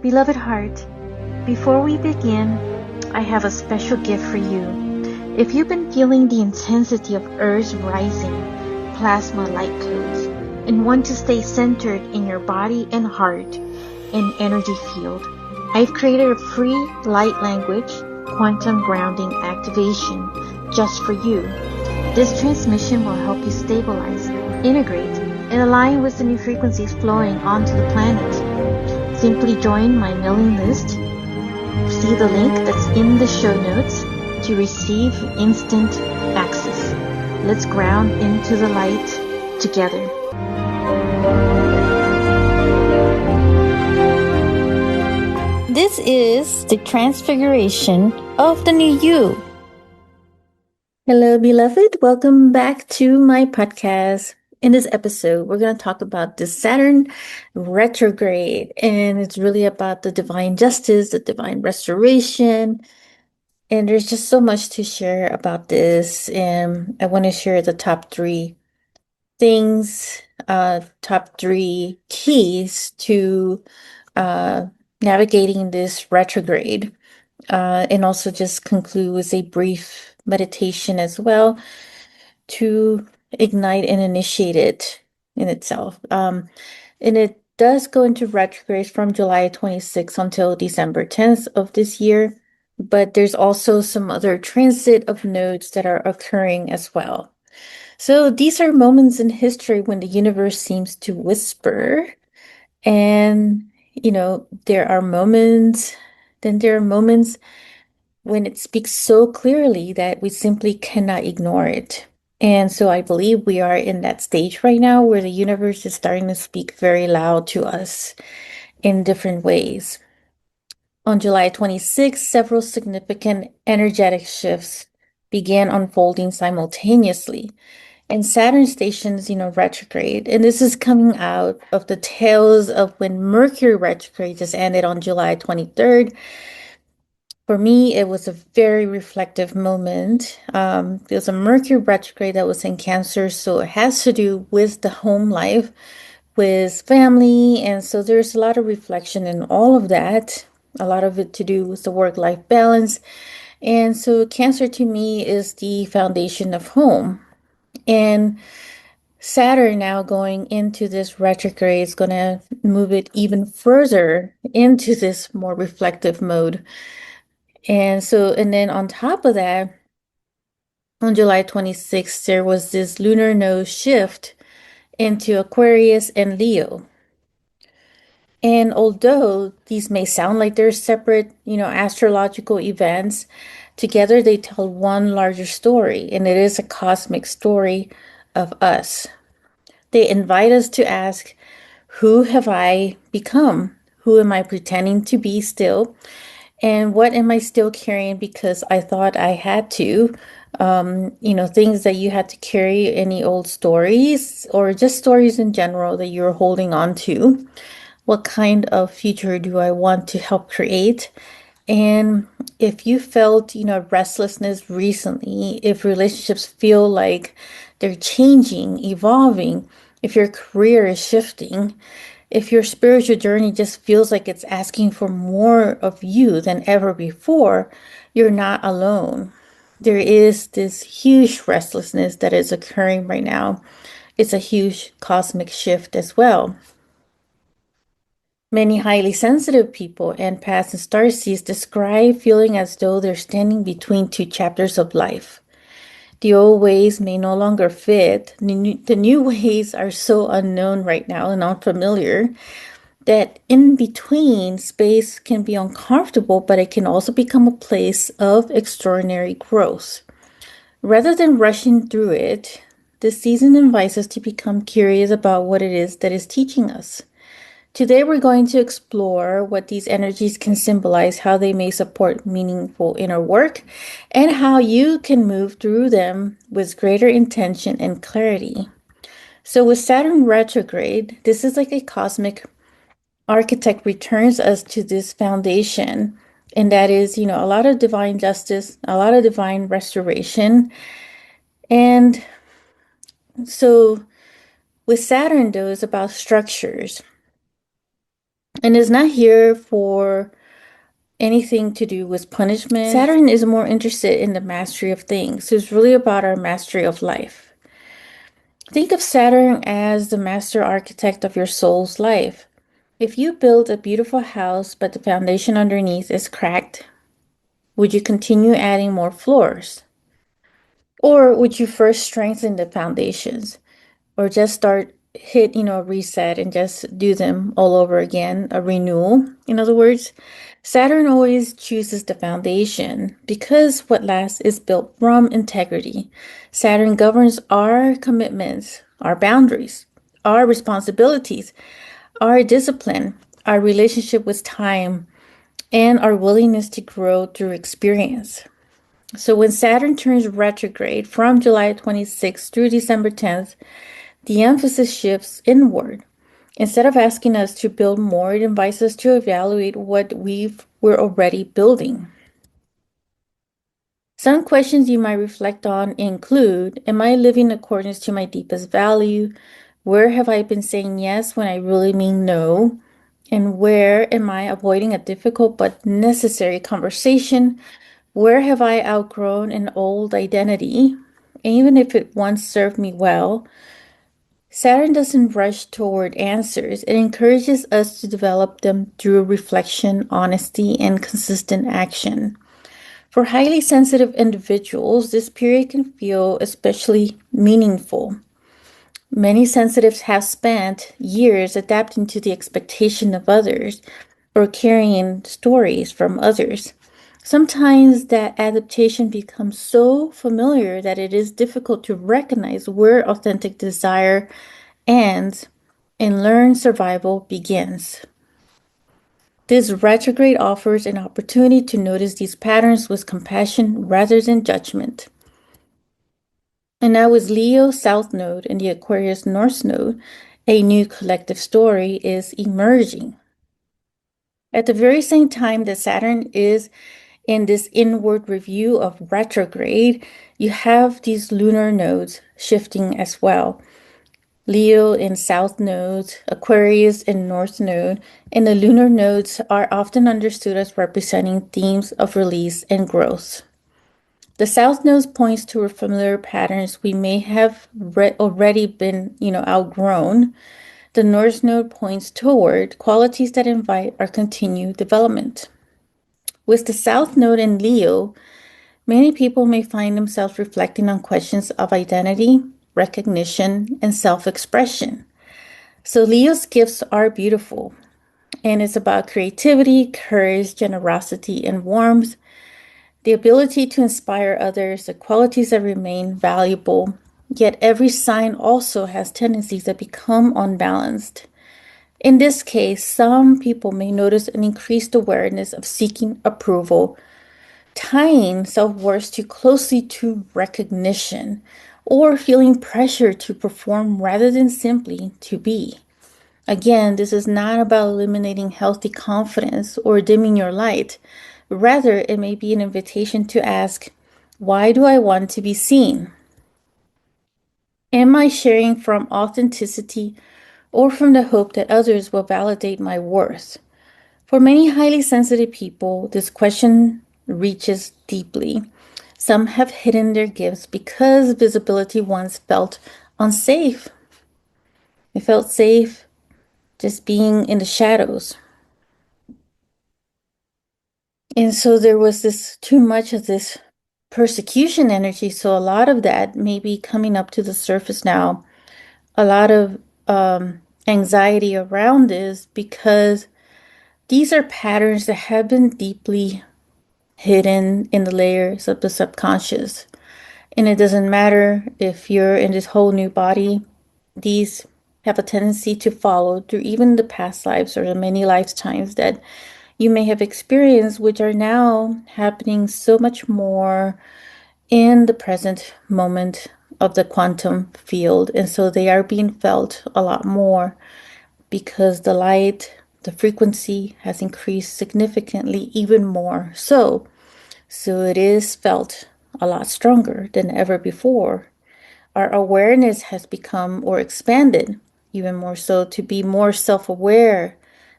Beloved heart, before we begin, I have a special gift for you. If you've been feeling the intensity of Earth's rising plasma light codes and want to stay centered in your body and heart and energy field, I've created a free light language quantum grounding activation just for you. This transmission will help you stabilize, integrate, and align with the new frequencies flowing onto the planet. Simply join my mailing list. See the link that's in the show notes to receive instant access. Let's ground into the light together. This is the transfiguration of the new you. Hello, beloved. Welcome back to my podcast. In this episode, we're going to talk about the Saturn Retrograde, and it's really about the divine justice, the divine restoration, and there's just so much to share about this, and I want to share the top three things, top three keys to navigating this retrograde, and also just conclude with a brief meditation as well to ignite and initiate it in itself. And it does go into retrograde from July 26th until December 10th of this year, but there's also some other transit of nodes that are occurring as well. So these are moments in history when the universe seems to whisper, and there are moments, then there are moments when it speaks so clearly that we simply cannot ignore it. And so I believe we are in that stage right now where the universe is starting to speak very loud to us in different ways. On July 26th, several significant energetic shifts began unfolding simultaneously. And Saturn stations, retrograde. And this is coming out of the tails of when Mercury retrograde just ended on July 23rd. For me, it was a very reflective moment. There was a Mercury retrograde that was in Cancer, so it has to do with the home life, with family. And so there's a lot of reflection in all of that, a lot of it to do with the work-life balance. And so Cancer to me is the foundation of home. And Saturn now going into this retrograde is going to move it even further into this more reflective mode. And then on top of that, on July 26th, there was this lunar node shift into Aquarius and Leo. And although these may sound like they're separate, astrological events, together they tell one larger story, and it is a cosmic story of us. They invite us to ask, who have I become? Who am I pretending to be still? And what am I still carrying because I thought I had to? Things that you had to carry, any old stories or just stories in general that you're holding on to. What kind of future do I want to help create? And if you felt, restlessness recently, if relationships feel like they're changing, evolving, if your career is shifting, if your spiritual journey just feels like it's asking for more of you than ever before, you're not alone. There is this huge restlessness that is occurring right now. It's a huge cosmic shift as well. Many highly sensitive people, empaths and starseeds, describe feeling as though they're standing between two chapters of life. The old ways may no longer fit. The new ways are so unknown right now and unfamiliar that in between space can be uncomfortable, but it can also become a place of extraordinary growth. Rather than rushing through it, this season invites us to become curious about what it is that is teaching us. Today, we're going to explore what these energies can symbolize, how they may support meaningful inner work, and how you can move through them with greater intention and clarity. So with Saturn retrograde, this is like a cosmic architect returns us to this foundation, and that is, a lot of divine justice, a lot of divine restoration. And so with Saturn, though, it's about structures. and is not here for anything to do with punishment. Saturn is more interested in the mastery of things. It's really about our mastery of life. Think of Saturn as the master architect of your soul's life. If you build a beautiful house, but the foundation underneath is cracked, would you continue adding more floors? Or would you first strengthen the foundations? Or just hit reset and just do them all over again, a renewal? In other words, Saturn always chooses the foundation because what lasts is built from integrity. Saturn governs our commitments, our boundaries, our responsibilities, our discipline, our relationship with time, and our willingness to grow through experience. So when Saturn turns retrograde from July 26th through December 10th, the emphasis shifts inward. Instead of asking us to build more, it invites us to evaluate what we're already building. Some questions you might reflect on include: am I living in accordance to my deepest value? Where have I been saying yes when I really mean no? And where am I avoiding a difficult but necessary conversation? Where have I outgrown an old identity, even if it once served me well? Saturn doesn't rush toward answers. It encourages us to develop them through reflection, honesty, and consistent action. For highly sensitive individuals, this period can feel especially meaningful. Many sensitives have spent years adapting to the expectation of others or carrying stories from others. Sometimes that adaptation becomes so familiar that it is difficult to recognize where authentic desire ends and learned survival begins. This retrograde offers an opportunity to notice these patterns with compassion rather than judgment. And now, with Leo South Node and the Aquarius North Node, a new collective story is emerging. At the very same time that Saturn is in this inward review of retrograde, you have these lunar nodes shifting as well. Leo in South Nodes, Aquarius in North Node, and the lunar nodes are often understood as representing themes of release and growth. The South Node points to familiar patterns we may have already been, outgrown. The North Node points toward qualities that invite our continued development. With the South Node in Leo, many people may find themselves reflecting on questions of identity, recognition, and self-expression. So Leo's gifts are beautiful, and it's about creativity, courage, generosity, and warmth, the ability to inspire others, the qualities that remain valuable. Yet every sign also has tendencies that become unbalanced. In this case, some people may notice an increased awareness of seeking approval, tying self-worth too closely to recognition, or feeling pressure to perform rather than simply to be. Again, this is not about eliminating healthy confidence or dimming your light. Rather, it may be an invitation to ask, why do I want to be seen? Am I sharing from authenticity or from the hope that others will validate my worth? For many highly sensitive people, this question reaches deeply. Some have hidden their gifts because visibility once felt unsafe. It felt safe just being in the shadows. And so there was this too much of this persecution energy. So a lot of that may be coming up to the surface now. A lot of anxiety around this because these are patterns that have been deeply hidden in the layers of the subconscious. And it doesn't matter if you're in this whole new body, these have a tendency to follow through even the past lives or the many lifetimes that you may have experienced, which are now happening so much more in the present moment of the quantum field. And so they are being felt a lot more because the light, the frequency has increased significantly, even more so it is felt a lot stronger than ever before. Our awareness has become or expanded even more so to be more self-aware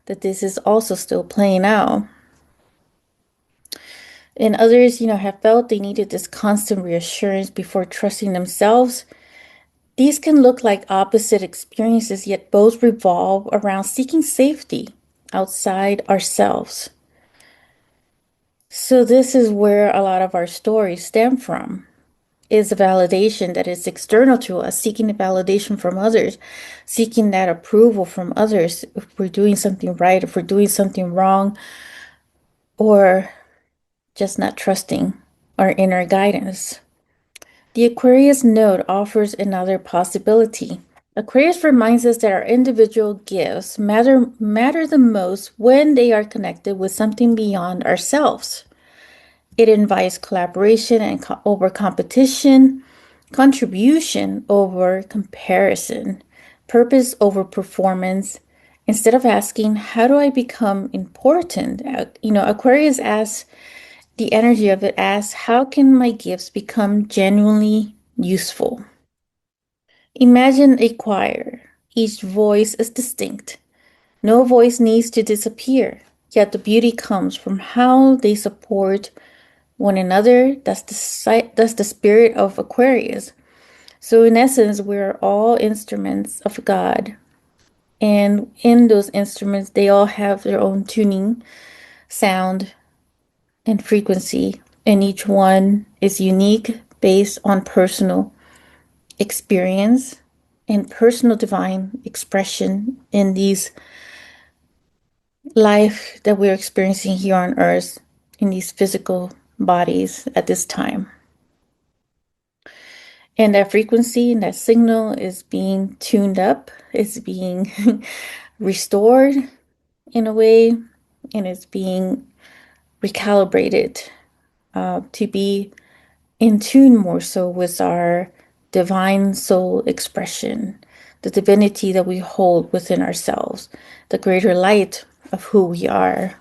that this is also still playing out. And others, have felt they needed this constant reassurance before trusting themselves. These can look like opposite experiences, yet both revolve around seeking safety outside ourselves. So this is where a lot of our stories stem from, is the validation that is external to us, seeking the validation from others, seeking that approval from others if we're doing something right, if we're doing something wrong, or just not trusting our inner guidance. The Aquarius node offers another possibility. Aquarius reminds us that our individual gifts matter the most when they are connected with something beyond ourselves. It invites collaboration and over competition, contribution over comparison, purpose over performance. Instead of asking, how do I become important? Aquarius asks, the energy of it asks, how can my gifts become genuinely useful? Imagine a choir. Each voice is distinct. No voice needs to disappear, yet the beauty comes from how they support one another. That's the spirit of Aquarius. So in essence, we're all instruments of God. And in those instruments, they all have their own tuning, sound, and frequency. And each one is unique based on personal experience and personal divine expression in these life that we're experiencing here on earth, in these physical bodies at this time. And that frequency and that signal is being tuned up, it's being restored in a way, and it's being recalibrated to be in tune more so with our divine soul expression, the divinity that we hold within ourselves, the greater light of who we are.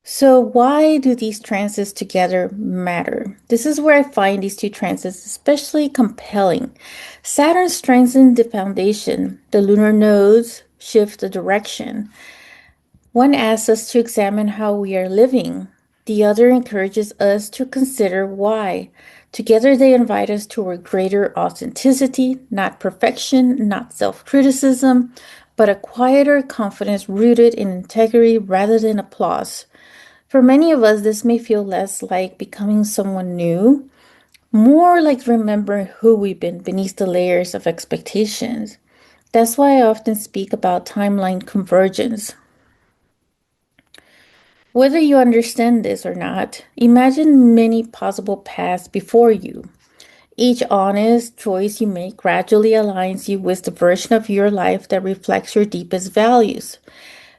So, why do these transits together matter? This is where I find these two transits especially compelling. Saturn strengthens the foundation, the lunar nodes shift the direction. One asks us to examine how we are living, the other encourages us to consider why. Together, they invite us to a greater authenticity, not perfection, not self criticism, but a quieter confidence rooted in integrity rather than applause. For many of us, this may feel less like becoming someone new, more like remembering who we've been beneath the layers of expectations. That's why I often speak about timeline convergence. Whether you understand this or not, imagine many possible paths before you. Each honest choice you make gradually aligns you with the version of your life that reflects your deepest values.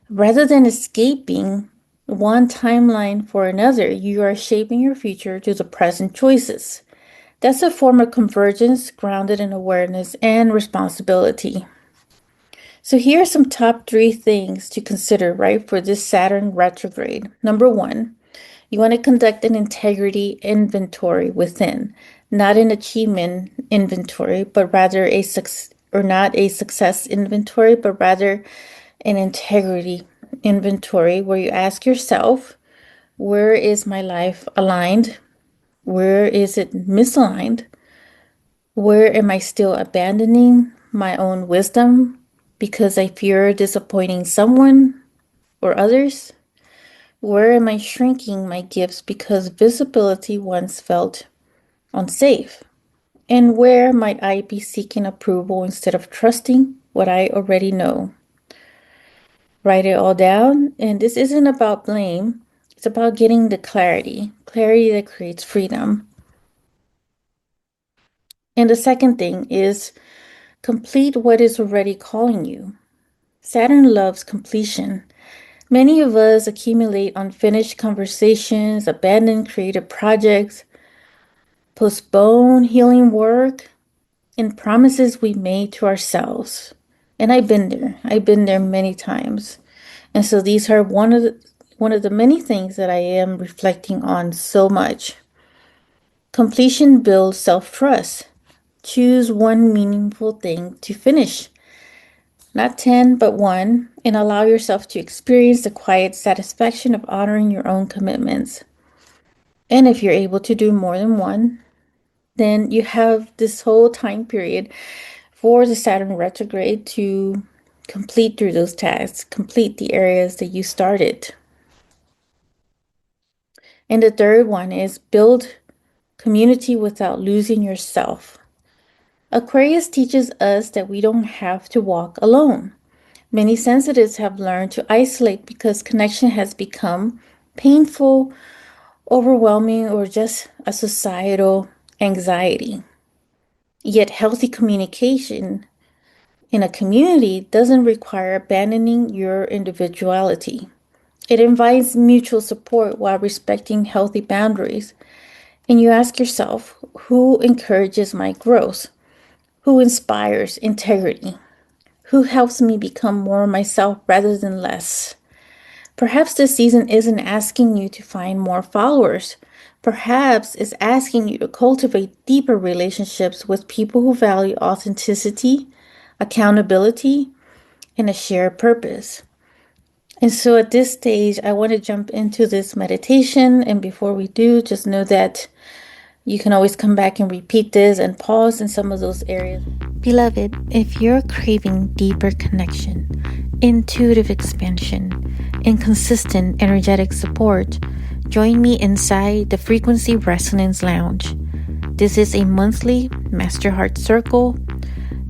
Rather than escaping one timeline for another, you are shaping your future to the present choices. That's a form of convergence grounded in awareness and responsibility. So here are some top 3 things to consider, right, for this Saturn retrograde. Number 1, you want to conduct an integrity inventory within, not an achievement inventory, but rather not a success inventory, but rather an integrity inventory where you ask yourself, where is my life aligned? Where is it misaligned? Where am I still abandoning my own wisdom because I fear disappointing someone or others? Where am I shrinking my gifts because visibility once felt unsafe? And where might I be seeking approval instead of trusting what I already know? Write it all down. And this isn't about blame, it's about getting the clarity that creates freedom. And the second thing is complete what is already calling you. Saturn loves completion. Many of us accumulate unfinished conversations, abandon creative projects, postpone healing work, and promises we made to ourselves. And I've been there. I've been there many times. And so these are one of the many things that I am reflecting on so much. Completion builds self-trust. Choose one meaningful thing to finish. Not 10, but one, and allow yourself to experience the quiet satisfaction of honoring your own commitments. And if you're able to do more than one, then you have this whole time period for the Saturn retrograde to complete through those tasks, complete the areas that you started. And the third one is build community without losing yourself. Aquarius teaches us that we don't have to walk alone. Many sensitives have learned to isolate because connection has become painful, overwhelming, or just a societal anxiety. Yet, healthy communication in a community doesn't require abandoning your individuality. It invites mutual support while respecting healthy boundaries. And you ask yourself, who encourages my growth? Who inspires integrity? Who helps me become more myself rather than less? Perhaps this season isn't asking you to find more followers. Perhaps it's asking you to cultivate deeper relationships with people who value authenticity, accountability, and a shared purpose. And so at this stage, I want to jump into this meditation. And before we do, just know that you can always come back and repeat this and pause in some of those areas. Beloved, if you're craving deeper connection, intuitive expansion, and consistent energetic support, join me inside the Frequency Resonance Lounge. This is a monthly Master Heart Circle,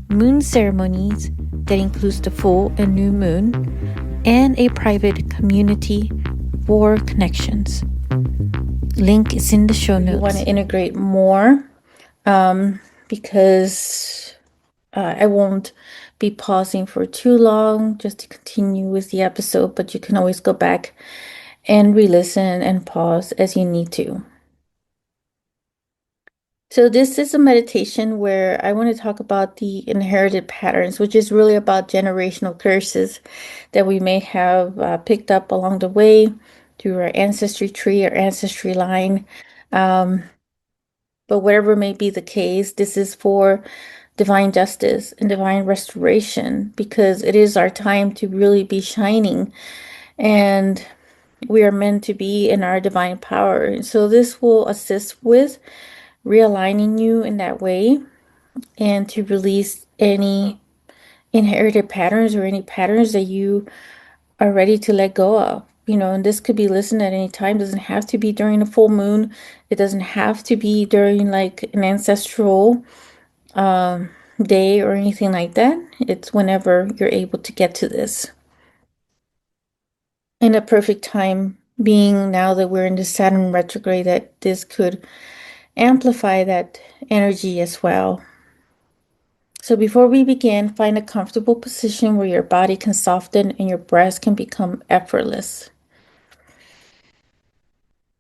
moon ceremonies that includes the full and new moon, and a private community for connections. Link is in the show notes. I want to integrate more because I won't be pausing for too long just to continue with the episode, but you can always go back and re-listen and pause as you need to. So this is a meditation where I want to talk about the inherited patterns, which is really about generational curses that we may have picked up along the way through our ancestry tree or ancestry line. But whatever may be the case, this is for divine justice and divine restoration because it is our time to really be shining and we are meant to be in our divine power. And so this will assist with realigning you in that way and to release any inherited patterns or any patterns that you are ready to let go of. And this could be listened at any time. It doesn't have to be during a full moon. It doesn't have to be during like an ancestral day or anything like that. It's whenever you're able to get to this. And a perfect time being now that we're in the Saturn retrograde that this could amplify that energy as well. So before we begin, find a comfortable position where your body can soften and your breath can become effortless.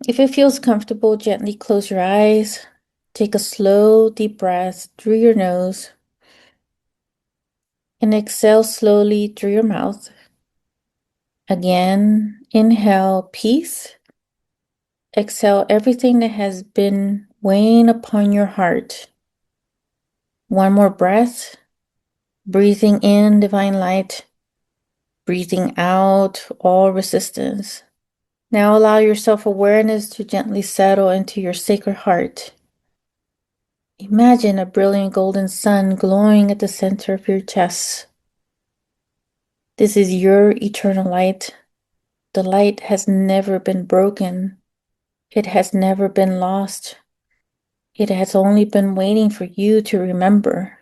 If it feels comfortable, gently close your eyes. Take a slow, deep breath through your nose and exhale slowly through your mouth. Again, inhale peace. Exhale everything that has been weighing upon your heart. One more breath. Breathing in divine light. Breathing out all resistance. Now allow your self-awareness to gently settle into your sacred heart. Imagine a brilliant golden sun glowing at the center of your chest. This is your eternal light. The light has never been broken. It has never been lost. It has only been waiting for you to remember.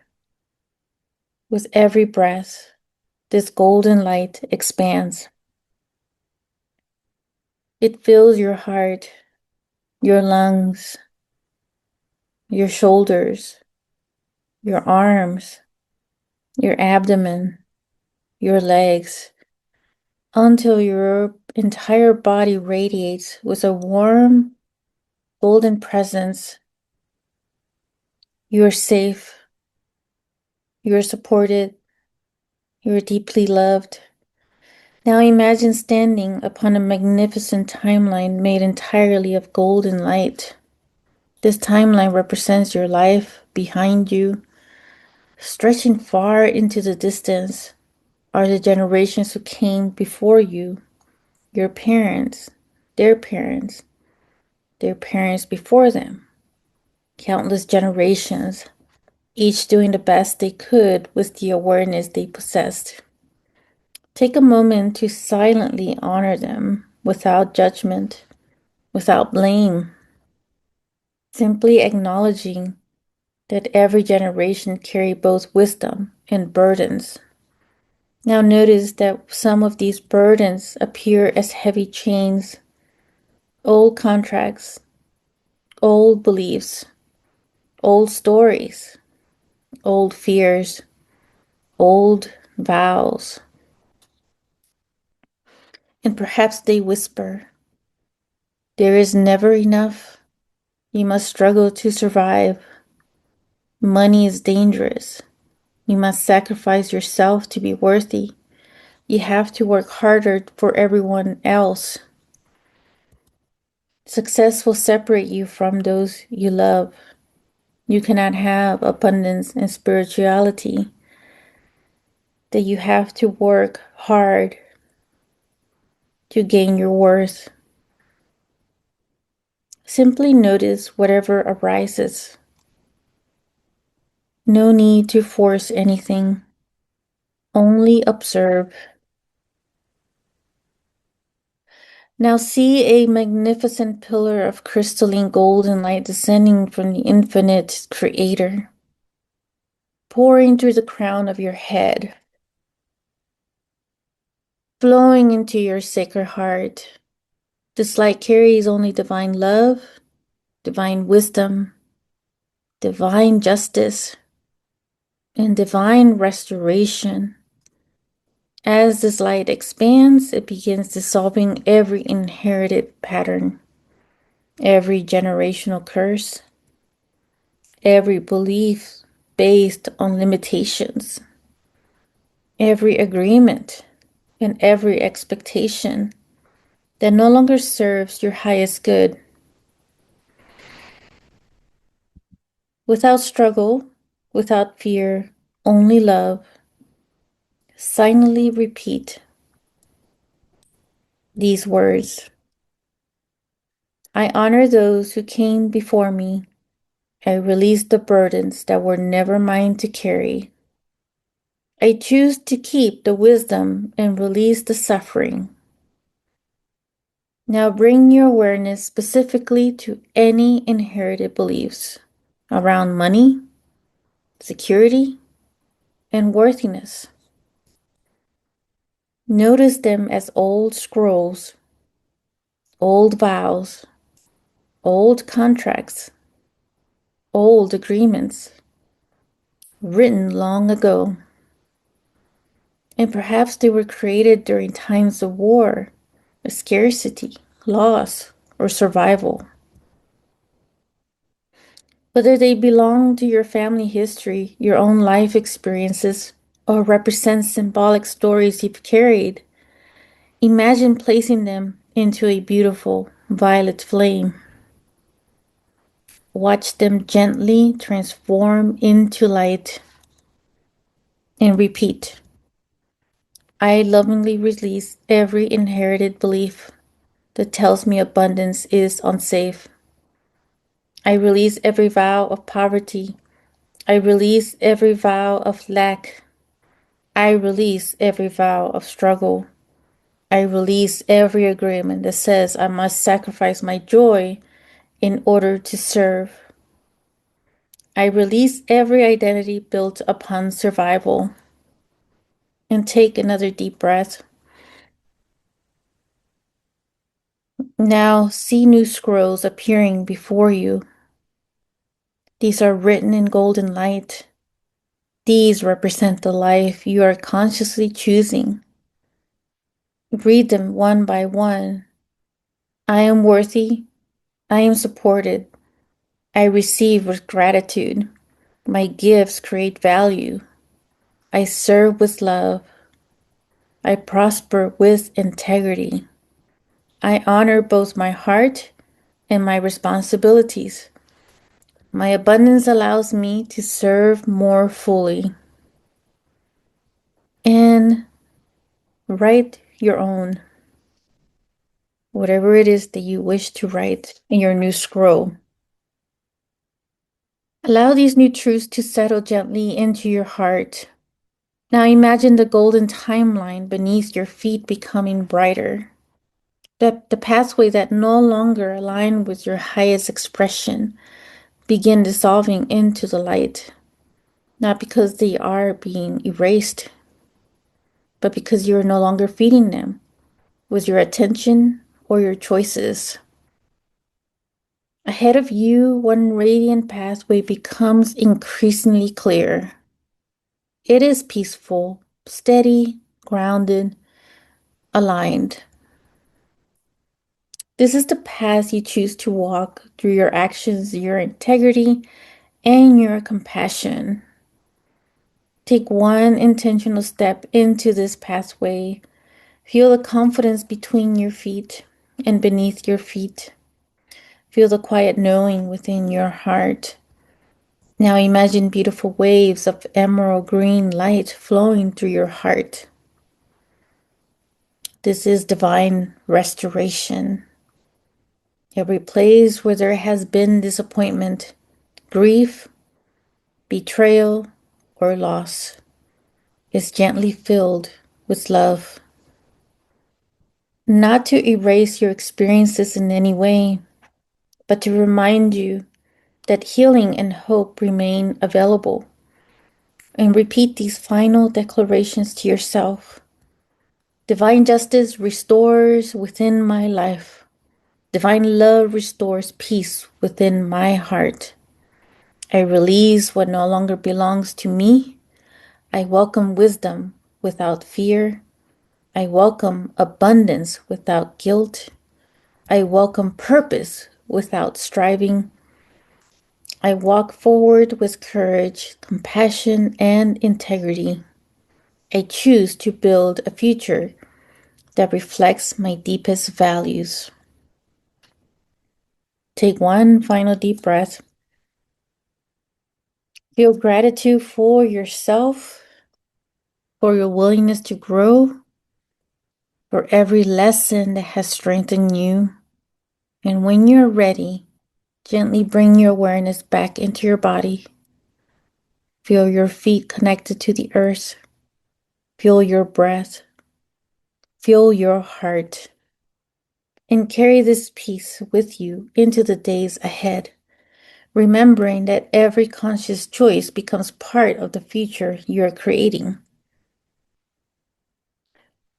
With every breath, this golden light expands. It fills your heart, your lungs, your shoulders, your arms, your abdomen, your legs, until your entire body radiates with a warm, golden presence. You are safe. You are supported. You are deeply loved. Now imagine standing upon a magnificent timeline made entirely of golden light. This timeline represents your life behind you, stretching far into the distance. are the generations who came before you, your parents, their parents, their parents before them, countless generations, each doing the best they could with the awareness they possessed. Take a moment to silently honor them without judgment, without blame, simply acknowledging that every generation carries both wisdom and burdens. Now notice that some of these burdens appear as heavy chains, old contracts, old beliefs, old stories, old fears, old vows. And perhaps they whisper, "There is never enough. You must struggle to survive. Money is dangerous. You must sacrifice yourself to be worthy. You have to work harder for everyone else. Success will separate you from those you love. You cannot have abundance and spirituality, that you have to work hard to gain your worth." Simply notice whatever arises. No need to force anything. Only observe. Now see a magnificent pillar of crystalline golden light descending from the infinite creator, pouring through the crown of your head, flowing into your sacred heart. This light carries only divine love, divine wisdom, divine justice, and divine restoration. As this light expands, it begins dissolving every inherited pattern, every generational curse, every belief based on limitations, every agreement, and every expectation that no longer serves your highest good. Without struggle, without fear, only love, silently repeat these words. I honor those who came before me. I release the burdens that were never mine to carry. I choose to keep the wisdom and release the suffering. Now bring your awareness specifically to any inherited beliefs around money, security, and worthiness. Notice them as old scrolls, old vows, old contracts, old agreements written long ago. And perhaps they were created during times of war, of scarcity, loss, or survival. Whether they belong to your family history, your own life experiences, or represent symbolic stories you've carried, imagine placing them into a beautiful violet flame. Watch them gently transform into light and repeat. I lovingly release every inherited belief that tells me abundance is unsafe. I release every vow of poverty. I release every vow of lack. I release every vow of struggle. I release every agreement that says I must sacrifice my joy in order to serve. I release every identity built upon survival. And take another deep breath. Now see new scrolls appearing before you. These are written in golden light. These represent the life you are consciously choosing. Read them one by one. I am worthy. I am supported. I receive with gratitude. My gifts create value. I serve with love. I prosper with integrity. I honor both my heart and my responsibilities. My abundance allows me to serve more fully. And Write your own, whatever it is that you wish to write in your new scroll. Allow these new truths to settle gently into your heart. Now imagine the golden timeline beneath your feet becoming brighter. The pathway that no longer align with your highest expression begin dissolving into the light. Not because they are being erased, but because you are no longer feeding them with your attention or your choices. Ahead of you, one radiant pathway becomes increasingly clear. It is peaceful, steady, grounded, aligned. This is the path you choose to walk through your actions, your integrity, and your compassion. Take one intentional step into this pathway. Feel the confidence between your feet and beneath your feet. Feel the quiet knowing within your heart. Now imagine beautiful waves of emerald green light flowing through your heart. This is divine restoration. Every place where there has been disappointment, grief, betrayal, or loss is gently filled with love. Not to erase your experiences in any way, but to remind you that healing and hope remain available. And repeat these final declarations to yourself. Divine justice restores within my life. Divine love restores peace within my heart. I release what no longer belongs to me. I welcome wisdom without fear. I welcome abundance without guilt. I welcome purpose without striving. I walk forward with courage, compassion, and integrity. I choose to build a future that reflects my deepest values. Take one final deep breath. Feel gratitude for yourself, for your willingness to grow, for every lesson that has strengthened you. And when you're ready, gently bring your awareness back into your body. Feel your feet connected to the earth. Feel your breath. Feel your heart. And carry this peace with you into the days ahead, remembering that every conscious choice becomes part of the future you are creating.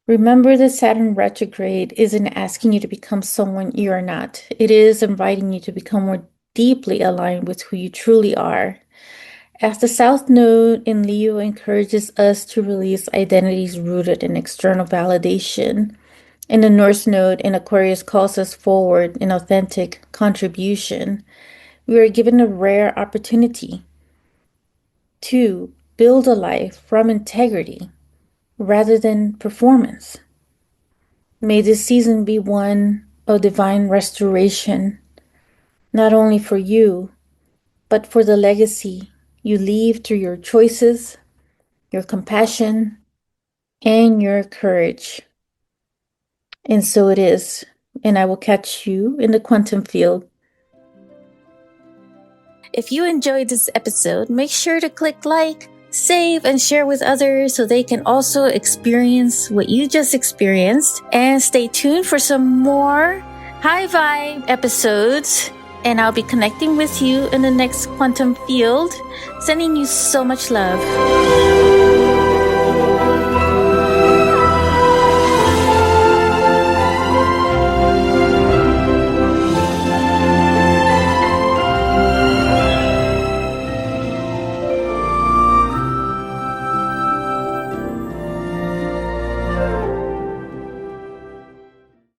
Remember that Saturn Retrograde isn't asking you to become someone you are not. It is inviting you to become more deeply aligned with who you truly are. As the South Node in Leo encourages us to release identities rooted in external validation, and the North Node in Aquarius calls us forward in authentic contribution, we are given a rare opportunity to build a life from integrity rather than performance. May this season be one of divine restoration, not only for you, but for the legacy you leave through your choices, your compassion, and your courage. And so it is. And I will catch you in the quantum field. If you enjoyed this episode, make sure to click like, save, and share with others so they can also experience what you just experienced. And stay tuned for some more high vibe episodes. And I'll be connecting with you in the next quantum field. Sending you so much love.